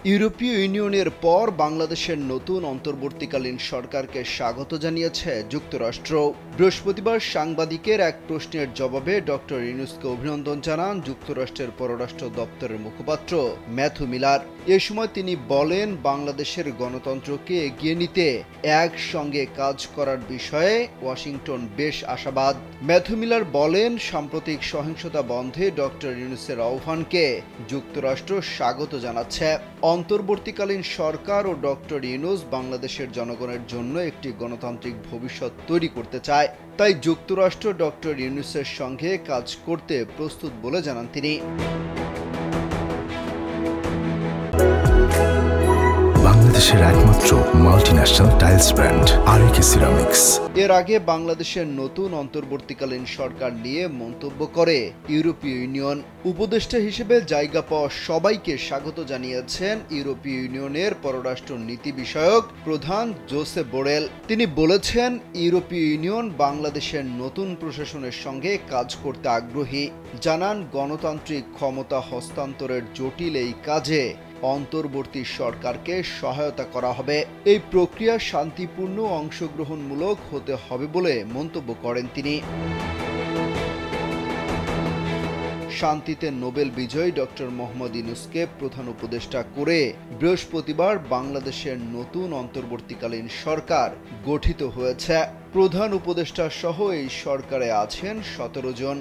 ইউরোপীয় ইউনিয়নের পর বাংলাদেশের নতুন অন্তর্বর্তীকালীন সরকারকে স্বাগত জানিয়েছে যুক্তরাষ্ট্র। বৃহস্পতিবার সাংবাদিকের এক প্রশ্নের জবাবে ডক্টর ইউনূসকে অভিনন্দন জানান যুক্তরাষ্ট্রের পররাষ্ট্র দপ্তরের মুখপাত্র ম্যাথু মিলার। এ সময় তিনি বলেন, বাংলাদেশের গণতন্ত্রকে এগিয়ে নিতে একসঙ্গে কাজ করার বিষয়ে ওয়াশিংটন বেশ আশাবাদ। ম্যাথু মিলার বলেন, সাম্প্রতিক সহিংসতা বন্ধে ডক্টর ইউনূসের আহ্বানকে যুক্তরাষ্ট্র স্বাগত জানাচ্ছে। অন্তর্বর্তীকালীন সরকার ও ডক্টর ইউনূস বাংলাদেশের জনগণের জন্য একটি গণতান্ত্রিক ভবিষ্যৎ তৈরি করতে চায়, তাই যুক্তরাষ্ট্র ডক্টর ইউনূসের সঙ্গে কাজ করতে প্রস্তুত বলে জানান তিনি। বাংলাদেশের একমাত্র মাল্টিন্যাশনাল টাইলস ব্র্যান্ড আরএকে সিরামিক্স। এর আগে বাংলাদেশের নতুন অন্তর্বর্তীকালীন সরকার নিয়ে মন্তব্য করে ইউরোপীয় ইউনিয়ন। উপদেষ্টা হিসেবে জায়গা পাওয়া সবাইকে স্বাগত জানিয়েছেন ইউরোপীয় ইউনিয়নের পররাষ্ট্র নীতি বিষয়ক প্রধান জোসেপ বোরেল। তিনি বলেছেন, ইউরোপীয় ইউনিয়ন বাংলাদেশের নতুন প্রশাসনের সঙ্গে কাজ করতে আগ্রহী। জানান, গণতান্ত্রিক ক্ষমতা হস্তান্তরের জটিল এই কাজে অন্তর্বর্তী সরকারকে সহায়তা করা হবে। এই প্রক্রিয়া শান্তিপূর্ণ ও অংশগ্রহণমূলক হতে হবে বলে মন্তব্য করেন তিনি। শান্তিতে নোবেল বিজয়ী ডক্টর মোহাম্মদ ইউনূসকে প্রধান উপদেষ্টা করে বৃহস্পতিবার বাংলাদেশের নতুন অন্তর্বর্তীকালীন সরকার গঠিত হয়েছে। প্রধান উপদেষ্টা সহ এই সরকারে আছেন 17 জন।